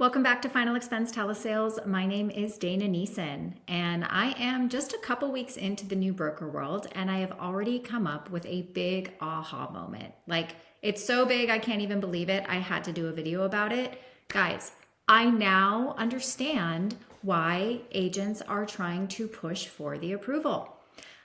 Welcome back to Final Expense Telesales. My name is Dana Neeson, and I am just a couple weeks into the new broker world, and I have already come up with a big aha moment. Like, it's so big, I can't even believe it. I had to do a video about it. Guys, I now understand why agents are trying to push for the approval.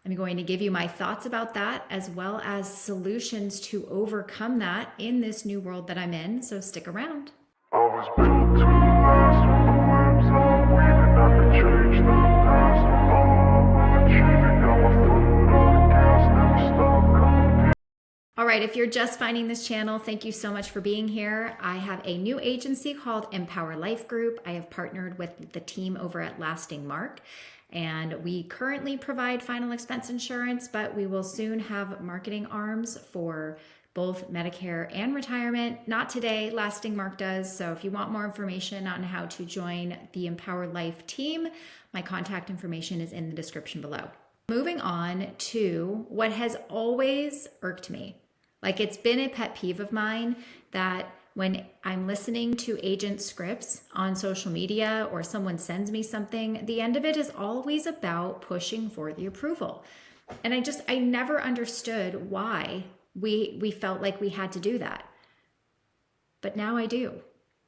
I'm going to give you my thoughts about that, as well as solutions to overcome that in this new world that I'm in, so stick around. I was built to last with the webs I'm weaving. I could change the past with all I'm achieving. Got my foot on the gas, never stop competing. All right, if you're just finding this channel, thank you so much for being here. I have a new agency called Empower Life Group. I have partnered with the team over at Lasting Mark, and we currently provide final expense insurance, but we will soon have marketing arms for both Medicare and retirement. Not today, Lasting Mark does. So if you want more information on how to join the Empower Life team, my contact information is in the description below. Moving on to what has always irked me. Like, it's been a pet peeve of mine that when I'm listening to agent scripts on social media or someone sends me something, the end of it is always about pushing for the approval. And I never understood why we felt like we had to do that. But now I do.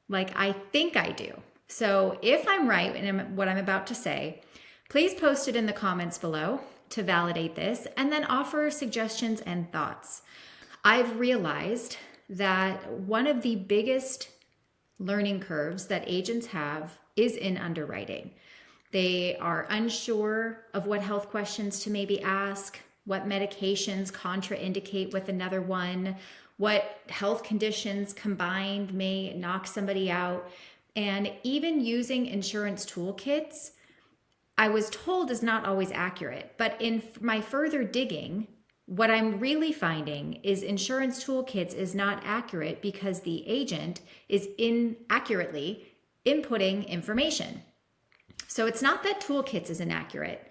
Like, I think I do. So if I'm right in what I'm about to say, please post it in the comments below to validate this, and then offer suggestions and thoughts. I've realized that one of the biggest learning curves that agents have is in underwriting. They are unsure of what health questions to maybe ask, what medications contraindicate with another one, what health conditions combined may knock somebody out. And even using insurance toolkits, I was told, is not always accurate. But in my further digging, what I'm really finding is insurance toolkits is not accurate because the agent is inaccurately inputting information. So it's not that toolkits is inaccurate.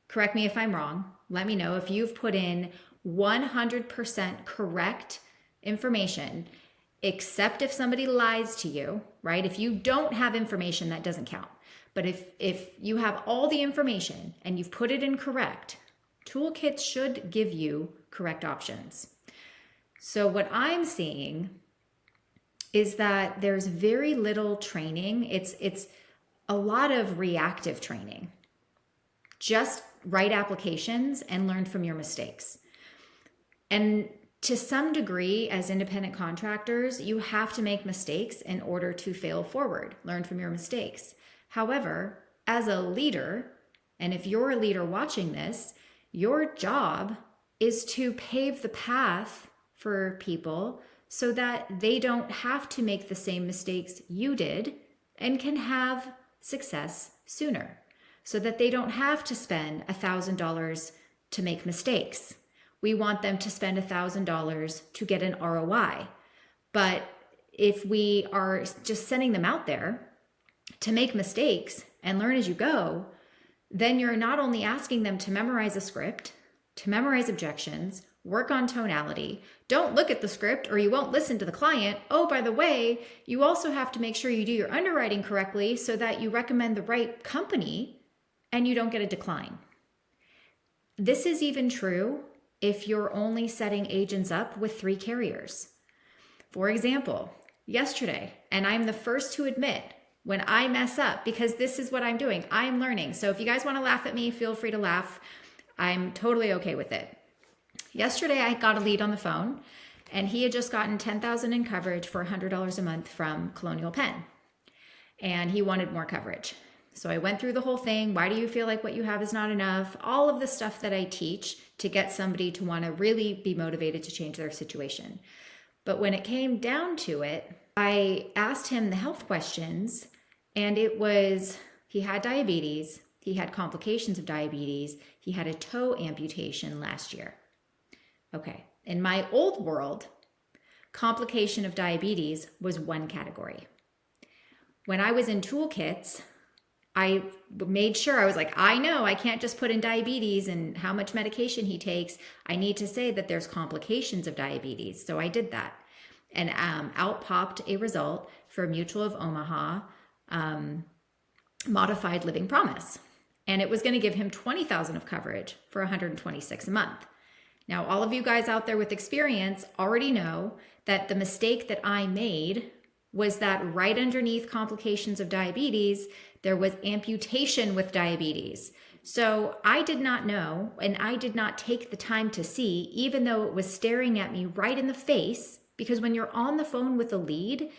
Correct me if I'm wrong. Let me know if you've put in 100% correct information, except if somebody lies to you, right? If you don't have information, that doesn't count. But if you have all the information and you've put it in correct, toolkits should give you correct options. So what I'm seeing is that there's very little training. It's a lot of reactive training. Just write applications and learn from your mistakes. And to some degree, as independent contractors, you have to make mistakes in order to fail forward, learn from your mistakes. However, as a leader, and if you're a leader watching this, your job is to pave the path for people so that they don't have to make the same mistakes you did and can have success sooner, so that they don't have to spend $1,000 to make mistakes. We want them to spend $1,000 to get an ROI. But if we are just sending them out there to make mistakes and learn as you go, then you're not only asking them to memorize a script, to memorize objections, work on tonality, don't look at the script or you won't listen to the client. Oh, by the way, you also have to make sure you do your underwriting correctly so that you recommend the right company and you don't get a decline. This is even true if you're only setting agents up with 3 carriers. For example, yesterday, and I'm the first to admit when I mess up, because this is what I'm doing, I'm learning. So if you guys want to laugh at me, feel free to laugh. I'm totally okay with it. Yesterday, I got a lead on the phone, and he had just gotten $10,000 in coverage for $100 a month from Colonial Penn, and he wanted more coverage. So I went through the whole thing. Why do you feel like what you have is not enough? All of the stuff that I teach to get somebody to want to really be motivated to change their situation. But when it came down to it, I asked him the health questions, and it was, he had diabetes, he had complications of diabetes, he had a toe amputation last year. Okay, in my old world, complication of diabetes was one category. When I was in toolkits, I made sure, I was like, I know I can't just put in diabetes and how much medication he takes. I need to say that there's complications of diabetes. So I did that. And out popped a result for Mutual of Omaha modified living promise. And it was going to give him $20,000 of coverage for $126 a month. Now, all of you guys out there with experience already know that the mistake that I made was that right underneath complications of diabetes, there was amputation with diabetes. So I did not know, and I did not take the time to see, even though it was staring at me right in the face, because when you're on the phone with a lead,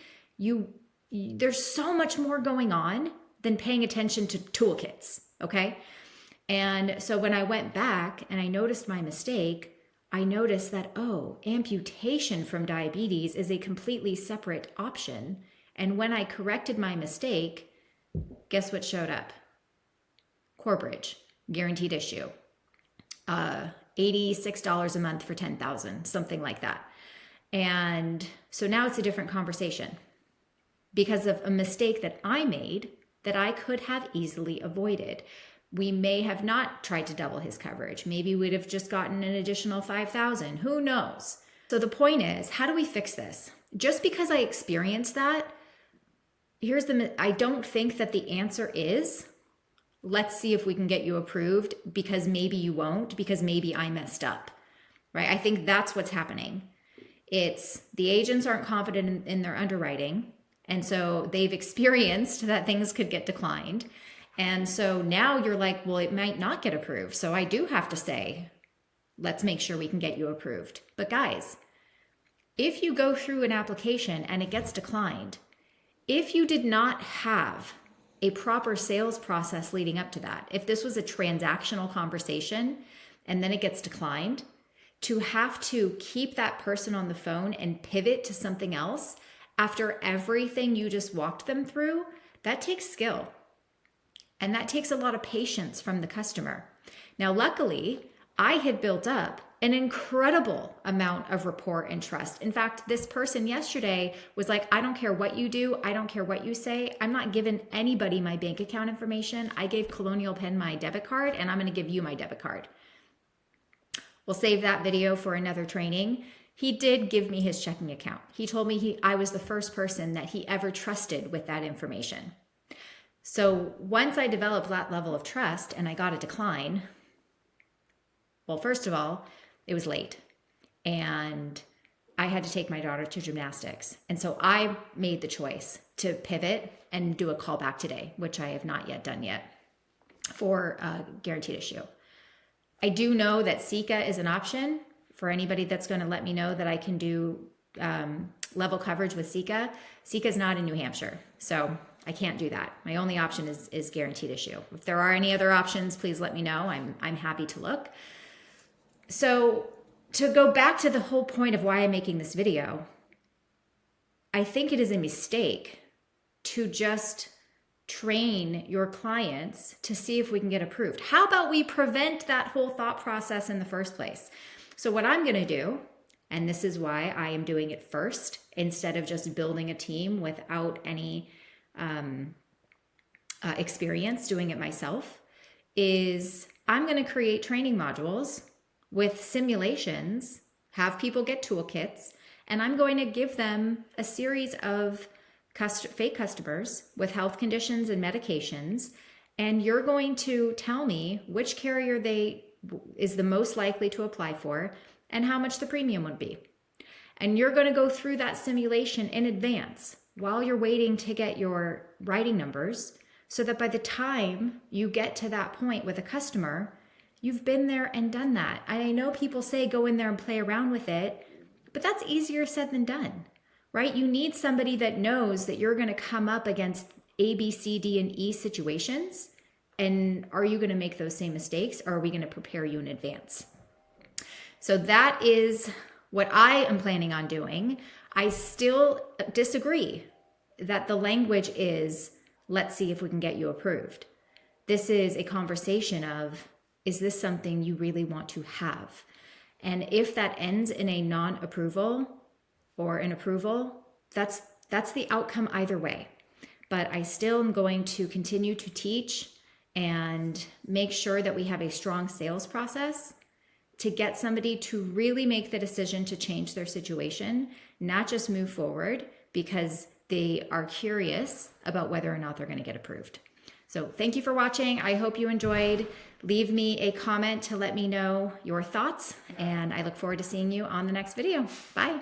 there's so much more going on than paying attention to toolkits, okay? And so when I went back and I noticed my mistake, I noticed that, amputation from diabetes is a completely separate option. And when I corrected my mistake, guess what showed up? Corbridge, guaranteed issue. $86 a month for $10,000, something like that. And so now it's a different conversation because of a mistake that I made that I could have easily avoided. We may have not tried to double his coverage. Maybe we'd have just gotten an additional $5,000. Who knows? So the point is, how do we fix this? Just because I experienced that, I don't think that the answer is, let's see if we can get you approved, because maybe you won't, because maybe I messed up, right? I think that's what's happening. It's the agents aren't confident in their underwriting. And so they've experienced that things could get declined. And so now you're like, well, it might not get approved. So I do have to say, let's make sure we can get you approved. But guys, if you go through an application and it gets declined, if you did not have a proper sales process leading up to that, if this was a transactional conversation and then it gets declined, to have to keep that person on the phone and pivot to something else after everything you just walked them through, that takes skill. And that takes a lot of patience from the customer. Now, luckily, I had built up an incredible amount of rapport and trust. In fact, this person yesterday was like, I don't care what you do. I don't care what you say. I'm not giving anybody my bank account information. I gave Colonial Penn my debit card, and I'm going to give you my debit card. We'll save that video for another training. He did give me his checking account. He told me I was the first person that he ever trusted with that information. So once I developed that level of trust and I got a decline, well, first of all, it was late and I had to take my daughter to gymnastics. And so I made the choice to pivot and do a callback today, which I have not yet done yet for a guaranteed issue. I do know that Sika is an option for anybody that's going to let me know that I can do level coverage with Sika. Sika is not in New Hampshire, so I can't do that. My only option is guaranteed issue. If there are any other options, please let me know. I'm happy to look. So to go back to the whole point of why I'm making this video, I think it is a mistake to just train your clients to see if we can get approved. How about we prevent that whole thought process in the first place? So what I'm going to do, and this is why I am doing it first instead of just building a team without any experience doing it myself, is I'm going to create training modules with simulations, have people get toolkits, and I'm going to give them a series of fake customers with health conditions and medications, and you're going to tell me which carrier is the most likely to apply for and how much the premium would be. And you're going to go through that simulation in advance while you're waiting to get your writing numbers, so that by the time you get to that point with a customer, you've been there and done that. I know people say go in there and play around with it, but that's easier said than done, right? You need somebody that knows that you're going to come up against A, B, C, D, and E situations. And are you going to make those same mistakes, or are we going to prepare you in advance? So that is what I am planning on doing. I still disagree that the language is, let's see if we can get you approved. This is a conversation of, is this something you really want to have? And if that ends in a non-approval or an approval, that's the outcome either way. But I still am going to continue to teach and make sure that we have a strong sales process to get somebody to really make the decision to change their situation, not just move forward because they are curious about whether or not they're going to get approved. So thank you for watching. I hope you enjoyed. Leave me a comment to let me know your thoughts, and I look forward to seeing you on the next video. Bye.